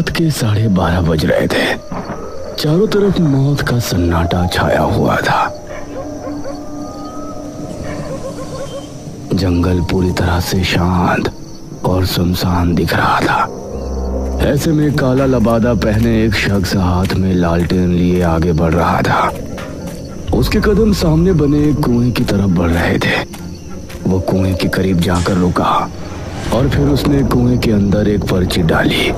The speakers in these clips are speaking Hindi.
रात के 12:30 बज रहे थे। चारों तरफ मौत का सन्नाटा छाया हुआ था। जंगल पूरी तरह से शांत और सुनसान दिख रहा था। ऐसे में काला लबादा पहने एक शख्स हाथ में लालटेन लिए आगे बढ़ रहा था। उसके कदम सामने बने एक कुएं की तरफ बढ़ रहे थे। वो कुएं के करीब जाकर रुका और फिर उसने कुएं के अंदर एक पर्ची डाली।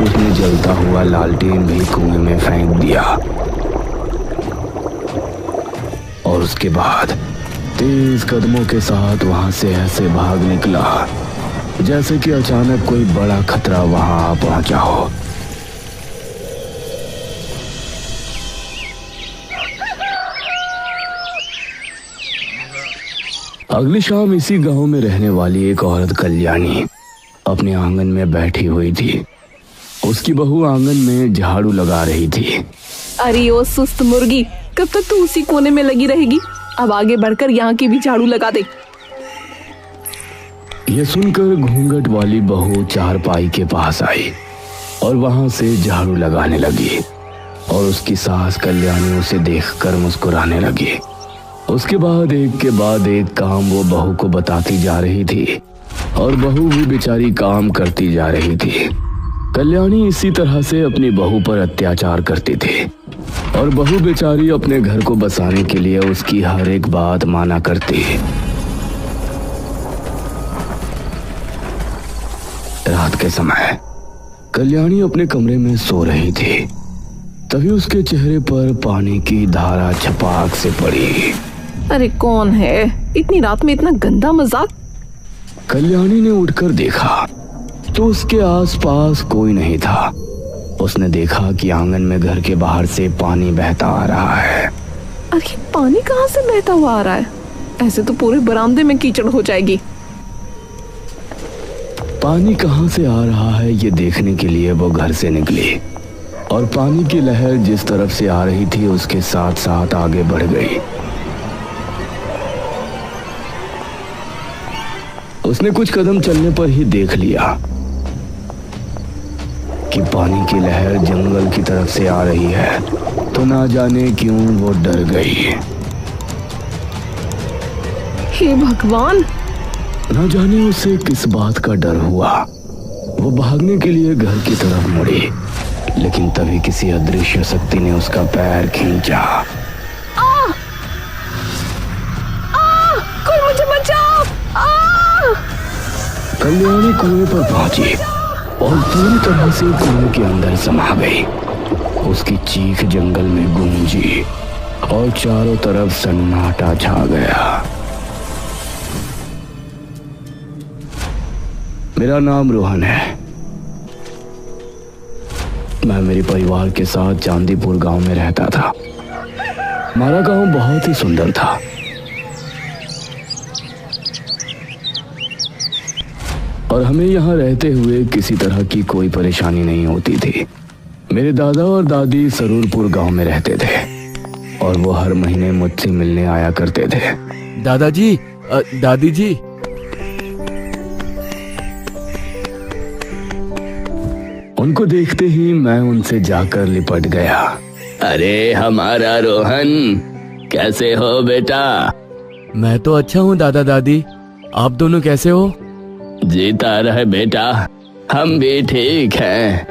उसने जलता हुआ लालटेन भी कुएं में फेंक दिया और उसके बाद तेज कदमों के साथ वहां से ऐसे भाग निकला जैसे कि अचानक कोई बड़ा खतरा वहां आ पहुंचा हो। अगली शाम इसी गांव में रहने वाली एक औरत कल्याणी अपने आंगन में बैठी हुई थी। उसकी बहू आंगन में झाड़ू लगा रही थी। अरे ओ सुस्त मुर्गी, कब तक तू उसी कोने में लगी रहेगी? अब आगे बढ़कर यहाँ की भी झाड़ू लगा दे। यह सुनकर घूंघट वाली बहू चारपाई के पास आई और वहां से झाड़ू लगाने लगी और उसकी सास कल्याणी उसे देखकर मुस्कुराने लगी। उसके बाद एक के बाद एक काम वो बहू को बताती जा रही थी और बहू भी बेचारी काम करती जा रही थी। कल्याणी इसी तरह से अपनी बहू पर अत्याचार करती थी और बहू बेचारी अपने घर को बसाने के लिए उसकी हर एक बात माना करती। रात के समय कल्याणी अपने कमरे में सो रही थी। तभी उसके चेहरे पर पानी की धारा छपाक से पड़ी। अरे कौन है? इतनी रात में इतना गंदा मजाक। कल्याणी ने उठकर देखा तो उसके आसपास कोई नहीं था। उसने देखा कि आंगन में घर के बाहर से पानी बहता आ रहा है। अरे पानी कहाँ से बहता हुआ आ रहा है? ऐसे तो पूरे बरामदे में कीचड़ हो जाएगी। पानी कहाँ से आ रहा है ये देखने के लिए वो घर से निकली और पानी की लहर जिस तरफ से आ रही थी उसके साथ साथ आगे बढ़ गई। उसने कुछ कदम चलने पर ही देख लिया कि पानी की लहर जंगल की तरफ से आ रही है। तो ना जाने क्यों वो डर गई। हे भगवान! ना जाने उसे किस बात का डर हुआ। वो भागने के लिए घर की तरफ मुड़ी, लेकिन तभी किसी अदृश्य शक्ति ने उसका पैर खींचा। कोई मुझे बचाओ! कल्याणी कुएं पर पहुंची और पूरी तरह से कुएं के अंदर समा गई। उसकी चीख जंगल में गूंजी और चारों तरफ सन्नाटा छा गया। मेरा नाम रोहन है। मैं मेरे परिवार के साथ चांदीपुर गांव में रहता था। हमारा गांव बहुत ही सुंदर था। और हमें यहाँ रहते हुए किसी तरह की कोई परेशानी नहीं होती थी। मेरे दादा और दादी सरूरपुर गांव में रहते थे और वो हर महीने मुझसे मिलने आया करते थे। दादाजी, दादी जी। उनको देखते ही मैं उनसे जाकर लिपट गया। अरे हमारा रोहन, कैसे हो बेटा? मैं तो अच्छा हूँ दादा दादी, आप दोनों कैसे हो? जीता रहे बेटा, हम भी ठीक हैं।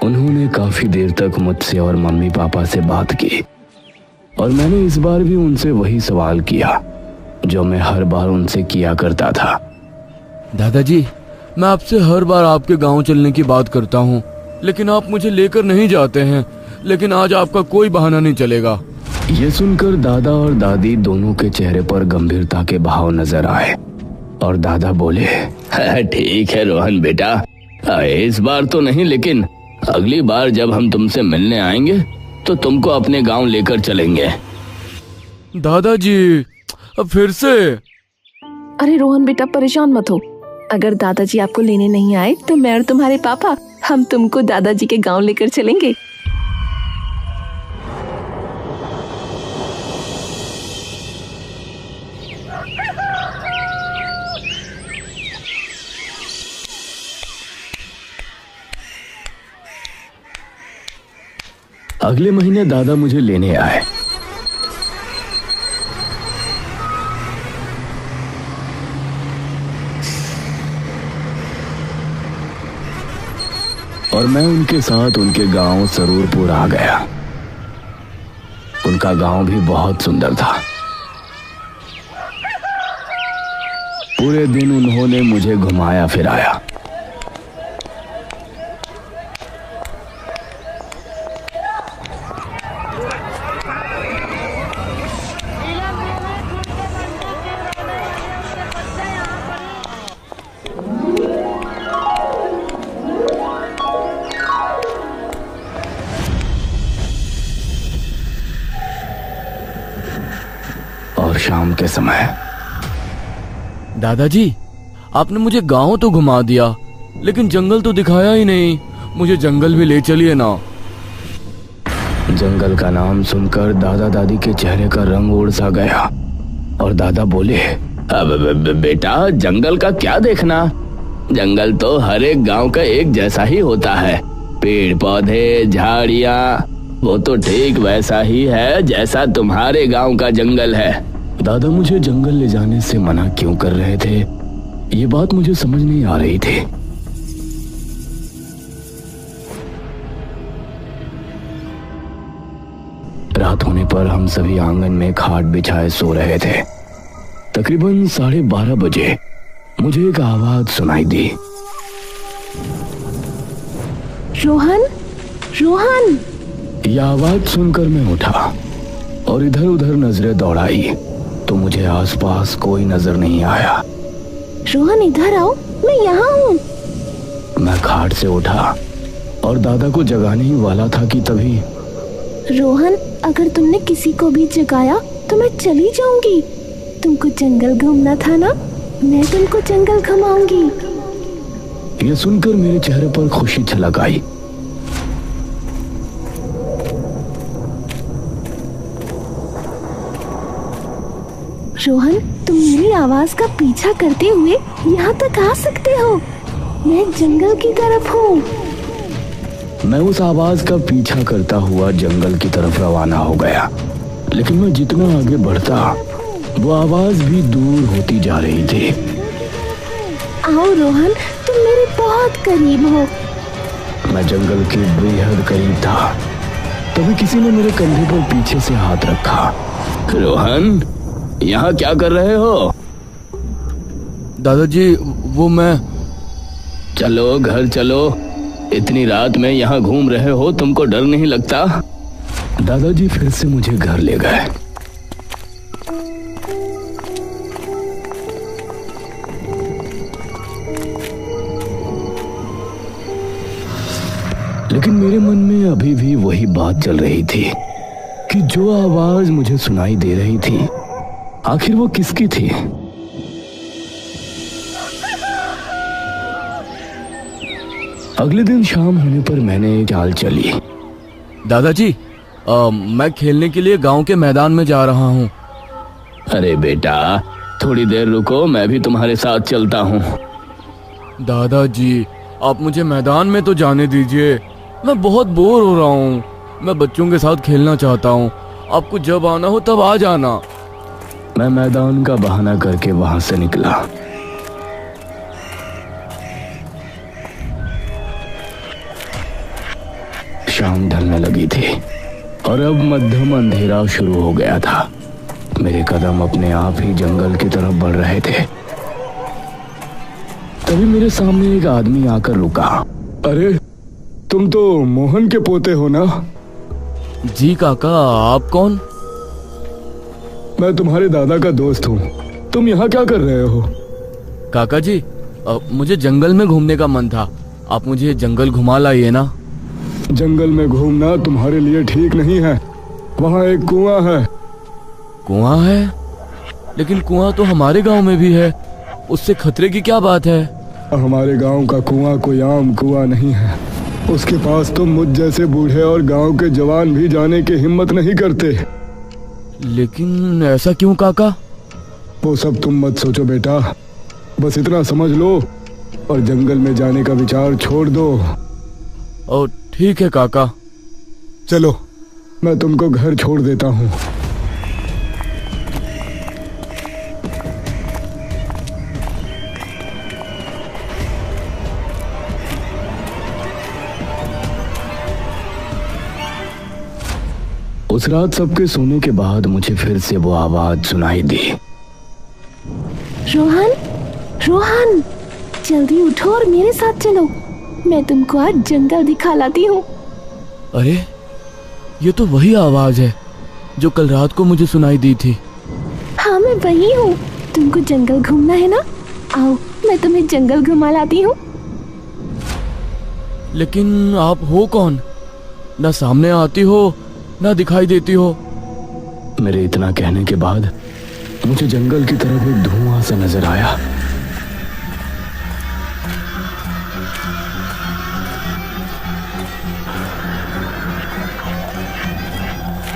उन्होंने काफी देर तक मुझसे और मम्मी पापा से बात की और मैंने इस बार भी उनसे वही सवाल किया जो मैं हर बार उनसे किया करता था। दादाजी, मैं आपसे हर बार आपके गांव चलने की बात करता हूँ, लेकिन आप मुझे लेकर नहीं जाते हैं। लेकिन आज आपका कोई बहाना नहीं चलेगा। ये सुनकर दादा और दादी दोनों के चेहरे पर गंभीरता के भाव नजर आए और दादा बोले, ठीक है रोहन बेटा, इस बार तो नहीं, लेकिन अगली बार जब हम तुमसे मिलने आएंगे तो तुमको अपने गांव लेकर चलेंगे। दादाजी, अब फिर से? अरे रोहन बेटा, परेशान मत हो। अगर दादाजी आपको लेने नहीं आए तो मैं और तुम्हारे पापा हम तुमको दादाजी के गांव लेकर चलेंगे। अगले महीने दादा मुझे लेने आए। और मैं उनके साथ उनके गांव सरूरपुर आ गया। उनका गांव भी बहुत सुंदर था। पूरे दिन उन्होंने मुझे घुमाया फिराया। और शाम के समय, दादाजी, आपने मुझे गांव तो घुमा दिया, लेकिन जंगल तो दिखाया ही नहीं। मुझे जंगल भी ले चलिए ना। जंगल का नाम सुनकर दादा दादी के चेहरे का रंग उड़ सा गया और दादा बोले, अब बेटा, जंगल का क्या देखना? जंगल तो हर एक गांव का एक जैसा ही होता है। पेड़ पौधे, झाड़ियां, वो तो ठीक वैसा ही है जैसा तुम्हारे गांव का जंगल है। दादा मुझे जंगल ले जाने से मना क्यों कर रहे थे, ये बात मुझे समझ नहीं आ रही थी। रात होने पर हम सभी आंगन में खाट बिछाए सो रहे थे। तकरीबन 12:30 बजे मुझे एक आवाज सुनाई दी। रोहन, रोहन। यह आवाज सुनकर मैं उठा और इधर उधर नजरें दौड़ाई तो मुझे आसपास कोई नजर नहीं आया। रोहन, इधर आओ, मैं यहाँ हूँ। मैं खाट से उठा और दादा को जगाने ही वाला था कि तभी, रोहन, अगर तुमने किसी को भी जगाया तो मैं चली जाऊंगी। तुमको जंगल घूमना था ना, मैं तुमको जंगल घुमाऊंगी। यह सुनकर मेरे चेहरे पर खुशी छलक आई। रोहन, तुम मेरी आवाज का पीछा करते हुए यहाँ तक आ सकते हो। मैं जंगल की तरफ हूँ। मैं उस आवाज का पीछा करता हुआ जंगल की तरफ रवाना हो गया, लेकिन मैं जितना आगे बढ़ता वो आवाज भी दूर होती जा रही थी। आओ रोहन, तुम मेरे बहुत करीब हो। मैं जंगल के बेहद करीब था। तभी किसी ने मेरे कंधे पर पीछे से हाथ रखा। रोहन, यहाँ क्या कर रहे हो? दादाजी, वो मैं। चलो घर चलो, इतनी रात में यहाँ घूम रहे हो, तुमको डर नहीं लगता? दादाजी फिर से मुझे घर ले गए। लेकिन मेरे मन में अभी भी वही बात चल रही थी कि जो आवाज मुझे सुनाई दे रही थी, आखिर वो किसकी थी? अगले दिन शाम होने पर मैंने एक चाल चली। दादाजी, मैं खेलने के लिए गांव के मैदान में जा रहा हूँ। अरे बेटा, थोड़ी देर रुको, मैं भी तुम्हारे साथ चलता हूँ। दादाजी, आप मुझे मैदान में तो जाने दीजिए। मैं बहुत बोर हो रहा हूँ। मैं बच्चों के साथ खेलना चाहता हूँ। आपको जब आना हो तब आ जाना। मैं मैदान का बहाना करके वहां से निकला। शाम ढलने लगी थी और अब मध्यम अंधेरा शुरू हो गया था। मेरे कदम अपने आप ही जंगल की तरफ बढ़ रहे थे। तभी मेरे सामने एक आदमी आकर रुका। अरे, तुम तो मोहन के पोते हो ना? जी काका, आप कौन? मैं तुम्हारे दादा का दोस्त हूँ। तुम यहाँ क्या कर रहे हो? काका जी, मुझे जंगल में घूमने का मन था। आप मुझे जंगल घुमा लाइए ना। जंगल में घूमना तुम्हारे लिए ठीक नहीं है। वहाँ एक कुआं है। कुआं है? लेकिन कुआं तो हमारे गांव में भी है। उससे खतरे की क्या बात है? हमारे गांव का कुआं कोई आम कुआं नहीं है। उसके पास तो मुझ जैसे बूढ़े और गांव के जवान भी जाने की हिम्मत नहीं करते। लेकिन ऐसा क्यों काका? वो सब तुम मत सोचो बेटा, बस इतना समझ लो और जंगल में जाने का विचार छोड़ दो। और ठीक है काका। चलो मैं तुमको घर छोड़ देता हूँ। उस रात सबके सोने के बाद मुझे फिर से वो आवाज सुनाई दी। रोहन, रोहन, जल्दी उठो और मेरे साथ चलो। मैं तुमको आज जंगल दिखा लाती हूँ। अरे ये तो वही आवाज है जो कल रात को मुझे सुनाई दी थी। हाँ मैं वही हूँ। तुमको जंगल घूमना है ना? आओ मैं तुम्हें जंगल घुमा लाती हूँ। लेकिन आप हो कौन? ना सामने आती हो ना दिखाई देती हो। मेरे इतना कहने के बाद मुझे जंगल की तरफ एक धुआं सा नजर आया।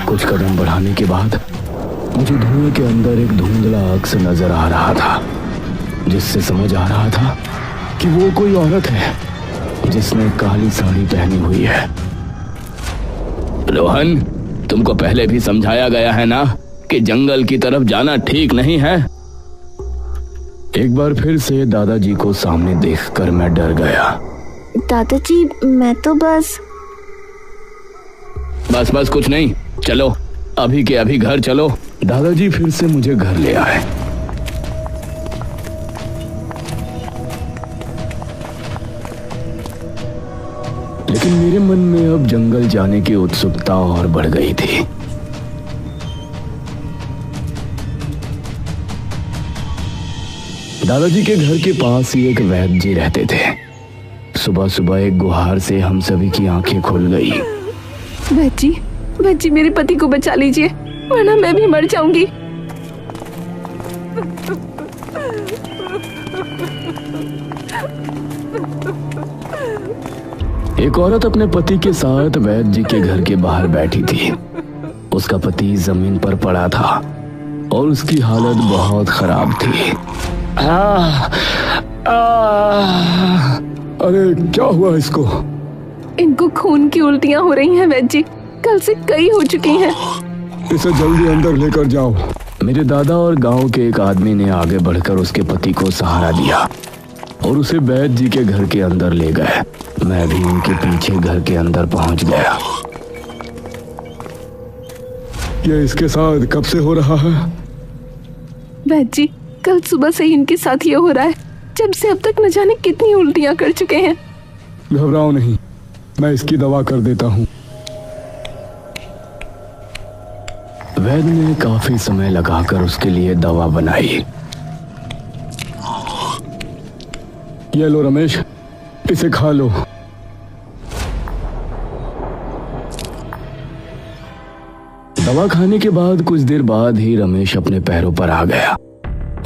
कुछ कदम बढ़ाने के बाद मुझे धुएं के अंदर एक धुंधला अक्स नजर आ रहा था, जिससे समझ आ रहा था कि वो कोई औरत है जिसने काली साड़ी पहनी हुई है। रोहन, तुमको पहले भी समझाया गया है ना कि जंगल की तरफ जाना ठीक नहीं है। एक बार फिर से दादाजी को सामने देखकर मैं डर गया। दादाजी मैं तो बस कुछ नहीं, चलो अभी के अभी घर चलो। दादाजी फिर से मुझे घर ले आए। लेकिन मेरे मन में अब जंगल जाने की उत्सुकता और बढ़ गई थी। दादाजी के घर के पास ही एक वैद्य जी रहते थे। सुबह सुबह एक गुहार से हम सभी की आंखें खुल गई। वैद्य जी मेरे पति को बचा लीजिए, वरना मैं भी मर जाऊंगी। एक औरत अपने पति के साथ वैद्य जी के घर के बाहर बैठी थी। उसका पति जमीन पर पड़ा था और उसकी हालत बहुत खराब थी। अरे क्या हुआ इसको? इनको खून की उल्टियां हो रही हैं वैद्य जी, कल से कई हो चुकी हैं। इसे जल्दी अंदर लेकर जाओ। मेरे दादा और गांव के एक आदमी ने आगे बढ़कर उसके पति को सहारा दिया और उसे वैद्य जी के घर के अंदर ले गए। मैं भी उनके पीछे घर के अंदर पहुंच गया। ये इसके साथ कब से हो रहा है? वैद्य जी कल सुबह से ही इनके साथ ये हो रहा है, जब से अब तक न जाने कितनी उल्टियां कर चुके हैं। घबराओ नहीं, मैं इसकी दवा कर देता हूँ। वैद्य ने काफी समय लगाकर उसके लिए दवा बनाई। ये लो रमेश, इसे खा लो। दवा खाने के बाद कुछ देर बाद ही रमेश अपने पैरों पर आ गया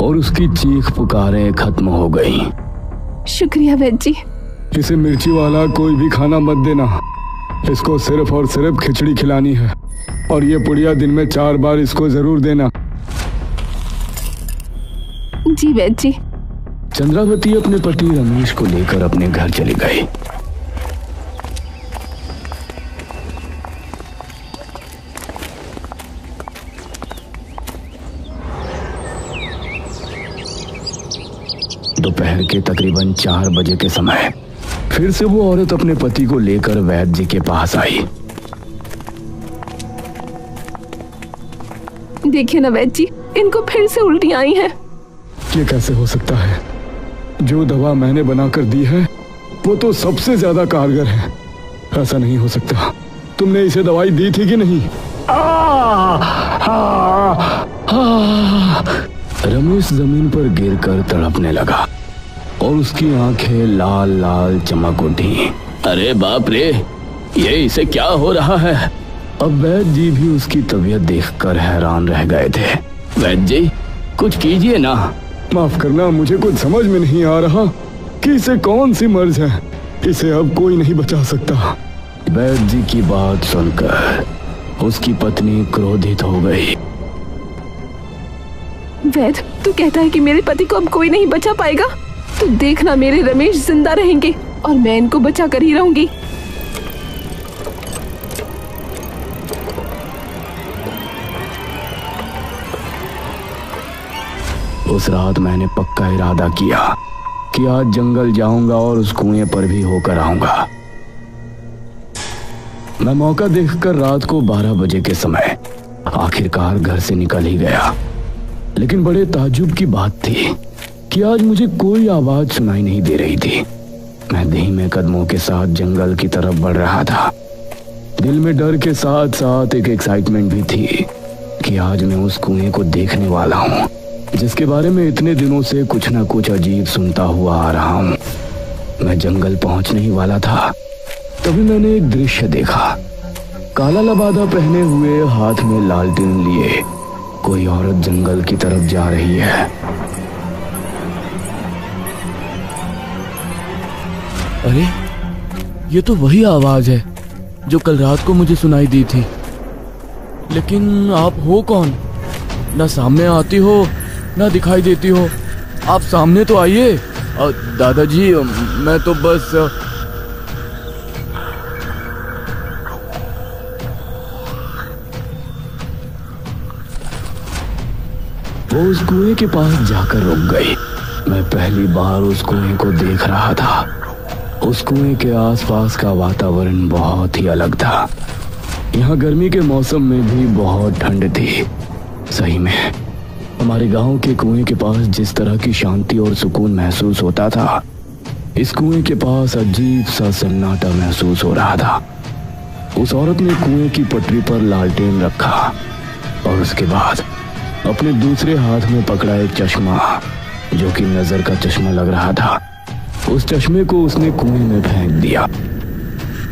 और उसकी चीख पुकारें खत्म हो गईं। शुक्रिया वैद्य जी। इसे मिर्ची वाला कोई भी खाना मत देना। इसको सिर्फ और सिर्फ खिचड़ी खिलानी है और ये पुड़िया दिन में 4 बार इसको जरूर देना। जी वैद्य जी। चंद्रावती अपने पति रमेश को लेकर अपने घर चली गई। दोपहर के तकरीबन 4 बजे के समय फिर से वो औरत अपने पति को लेकर वैद्य जी के पास आई। देखिए ना वैद्य जी, इनको फिर से उल्टियां आई हैं। ये कैसे हो सकता है? जो दवा मैंने बनाकर दी है वो तो सबसे ज्यादा कारगर है। ऐसा नहीं हो सकता। तुमने इसे दवाई दी थी कि नहीं? रमेश जमीन पर गिरकर तड़पने लगा और उसकी आंखें लाल लाल चमक उठी। अरे बाप रे, ये इसे क्या हो रहा है? अब वैद्य जी भी उसकी तबीयत देखकर हैरान रह गए थे। वैद्य जी कुछ कीजिए ना। माफ करना, मुझे कुछ समझ में नहीं आ रहा कि इसे कौन सी मर्ज है। इसे अब कोई नहीं बचा सकता। वैद्य जी की बात सुनकर उसकी पत्नी क्रोधित हो गई। वैद्य, तू कहता है कि मेरे पति को अब कोई नहीं बचा पाएगा? तो देखना, मेरे रमेश जिंदा रहेंगे और मैं इनको बचा कर ही रहूंगी। उस रात मैंने पक्का इरादा किया कि आज जंगल जाऊंगा और उस कुएं पर भी होकर आऊंगा। मैं मौका देखकर रात को 12 बजे के समय आखिरकार घर से निकल ही गया। लेकिन बड़े ताज्जुब की बात थी कि आज मुझे कोई आवाज सुनाई नहीं दे रही थी। मैं धीमे कदमों के साथ जंगल की तरफ बढ़ रहा था। दिल में डर के साथ साथ एक एक्साइटमेंट भी थी कि आज मैं उस कुएं को देखने वाला हूँ, जिसके बारे में इतने दिनों से कुछ ना कुछ अजीब सुनता हुआ आ रहा हूँ। मैं जंगल पहुंचने ही वाला था, तभी मैंने एक दृश्य देखा। काला लबादा पहने हुए, हाथ में लालटेन लिए कोई औरत जंगल की तरफ जा रही है। अरे, ये तो वही आवाज है जो कल रात को मुझे सुनाई दी थी। लेकिन आप हो कौन? ना सामने आती हो ना दिखाई देती हो। आप सामने तो आइए। दादाजी, मैं तो बस वो उस कुएं के पास जाकर रुक गई। मैं पहली बार उस कुएं को देख रहा था। उस कुएं के आसपास का वातावरण बहुत ही अलग था। यहाँ गर्मी के मौसम में भी बहुत ठंड थी। सही में हमारे गांव के कुएं के पास जिस तरह की शांति और सुकून महसूस होता था, इस कुएं के पास अजीब सा सन्नाटा महसूस हो रहा था। उस औरत ने कुएं की पटरी पर लालटेन रखा और उसके बाद अपने दूसरे हाथ में पकड़ा एक चश्मा, जो कि नजर का चश्मा लग रहा था। उस चश्मे को उसने कुएं में फेंक दिया।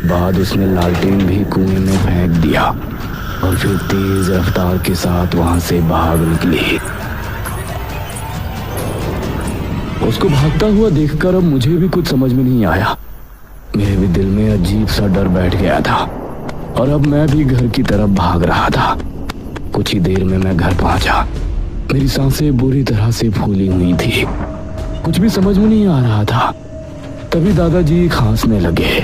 बाद उसने लालटेन भी कुएं में फेंक दिया और फिर तेज रफ्तार के साथ वहां से भाग निकली। उसको भागता हुआ देखकर अब मुझे भी कुछ समझ में नहीं आया। मेरे भी दिल में अजीब सा डर बैठ गया था और अब मैं भी घर की तरफ भाग रहा था। कुछ ही देर में मैं घर पहुंचा। मेरी सांसें बुरी तरह से फूली हुई थी। कुछ भी समझ में नहीं आ रहा था। तभी दादाजी खांसने लगे।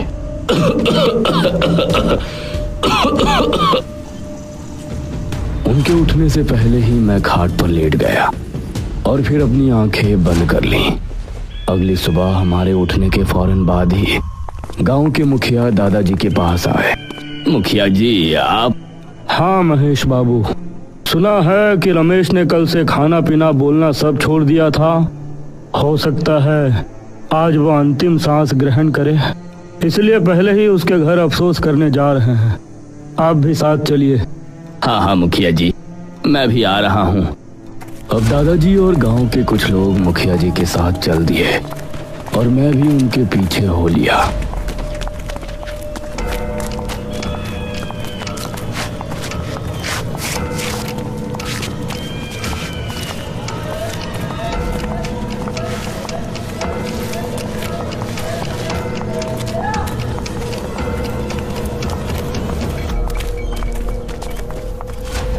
उनके उठने से पहले ही मैं खाट पर लेट गया और फिर अपनी आंखें बंद कर लीं। अगली सुबह हमारे उठने के फौरन बाद ही गांव के मुखिया दादाजी के पास आए। मुखिया जी, आप? हाँ महेश बाबू, सुना है कि रमेश ने कल से खाना पीना बोलना सब छोड़ दिया था। हो सकता है आज वो अंतिम सांस ग्रहण करे, इसलिए पहले ही उसके घर अफसोस करने जा रहे हैं। आप भी साथ चलिए। हाँ मुखिया जी, मैं भी आ रहा हूँ। अब दादाजी और गांव के कुछ लोग मुखिया जी के साथ चल दिए और मैं भी उनके पीछे हो लिया।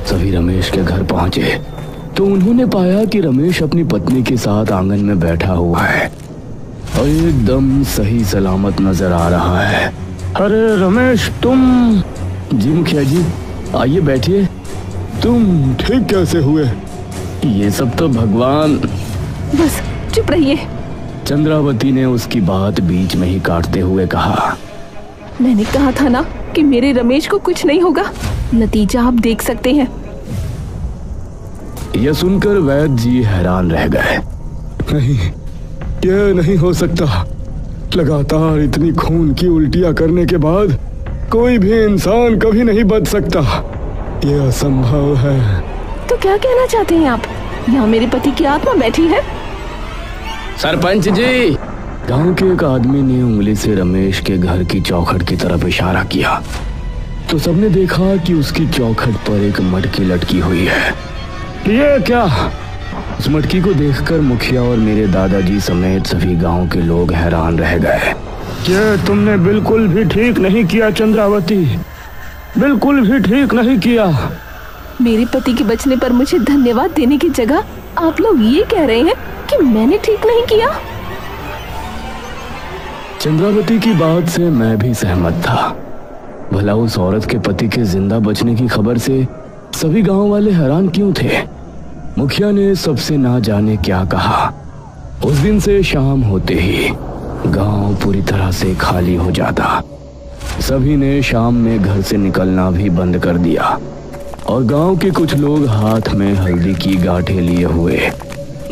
सभी रमेश के घर पहुंचे तो उन्होंने पाया कि रमेश अपनी पत्नी के साथ आंगन में बैठा हुआ है और एकदम सही सलामत नजर आ रहा है। अरे रमेश, तुम? जी मुखिया जी, आइए बैठिए। तुम ठीक कैसे हुए? ये सब तो भगवान। बस चुप रहिए। चंद्रावती ने उसकी बात बीच में ही काटते हुए कहा। मैंने कहा था ना कि मेरे रमेश को कुछ नहीं होगा। नतीजा आप देख सकते हैं। यह सुनकर वैद्य जी हैरान रह गए। नहीं, यह नहीं हो सकता। लगातार इतनी खून की उल्टियां करने के बाद कोई भी इंसान कभी नहीं बच सकता। यह असंभव है। तो क्या कहना चाहते हैं आप? यहाँ मेरे पति की आत्मा बैठी है। सरपंच जी, गांव के एक आदमी ने उंगली से रमेश के घर की चौखट की तरफ इशारा किया तो सबने देखा कि उसकी चौखट पर एक मटकी लटकी हुई है। ये क्या? उस मटकी को देखकर मुखिया और मेरे दादाजी समेत सभी गांव के लोग हैरान रह गए। ये तुमने बिल्कुल भी ठीक नहीं किया चंद्रावती, बिल्कुल भी ठीक नहीं किया। मेरे पति के बचने पर मुझे धन्यवाद देने की जगह आप लोग ये कह रहे हैं कि मैंने ठीक नहीं किया। चंद्रावती की बात से मैं भी सहमत था। भला उस औरत के पति के जिंदा बचने की खबर से सभी गांव वाले हैरान क्यों थे? मुखिया ने सबसे ना जाने क्या कहा। उस दिन से शाम होते ही गांव पूरी तरह से खाली हो जाता। सभी ने शाम में घर से निकलना भी बंद कर दिया और गांव के कुछ लोग हाथ में हल्दी की गांठें लिए हुए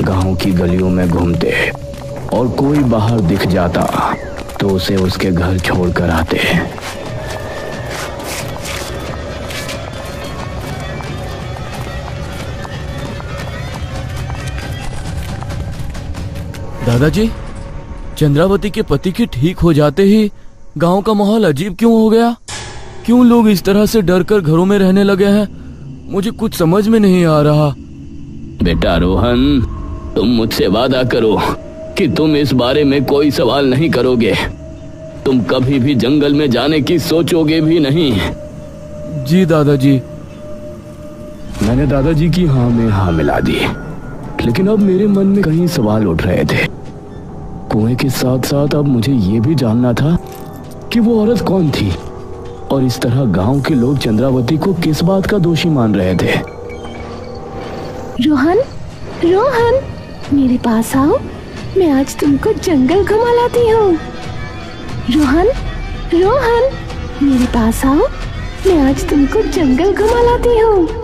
गांव की गलियों में घूमते और कोई बाहर दिख जाता तो उसे उसके घर छोड़कर आते। दादाजी, चंद्रावती के पति के ठीक हो जाते ही गांव का माहौल अजीब क्यों हो गया? क्यों लोग इस तरह से डर कर घरों में रहने लगे हैं? मुझे कुछ समझ में नहीं आ रहा। बेटा रोहन, तुम मुझसे वादा करो कि तुम इस बारे में कोई सवाल नहीं करोगे। तुम कभी भी जंगल में जाने की सोचोगे भी नहीं। जी दादाजी। मैंने दादाजी की हाँ में हाँ मिला दी, लेकिन अब मेरे मन में कई सवाल उठ रहे थे। कुएं के साथ साथ अब मुझे ये भी जानना था कि वो औरत कौन थी और इस तरह गांव के लोग चंद्रावती को किस बात का दोषी मान रहे थे। रोहन, रोहन, मेरे पास आओ, मैं आज तुमको जंगल घुमा लाती हूँ। रोहन, रोहन, मेरे पास आओ, मैं आज तुमको जंगल घुमा लाती हूँ।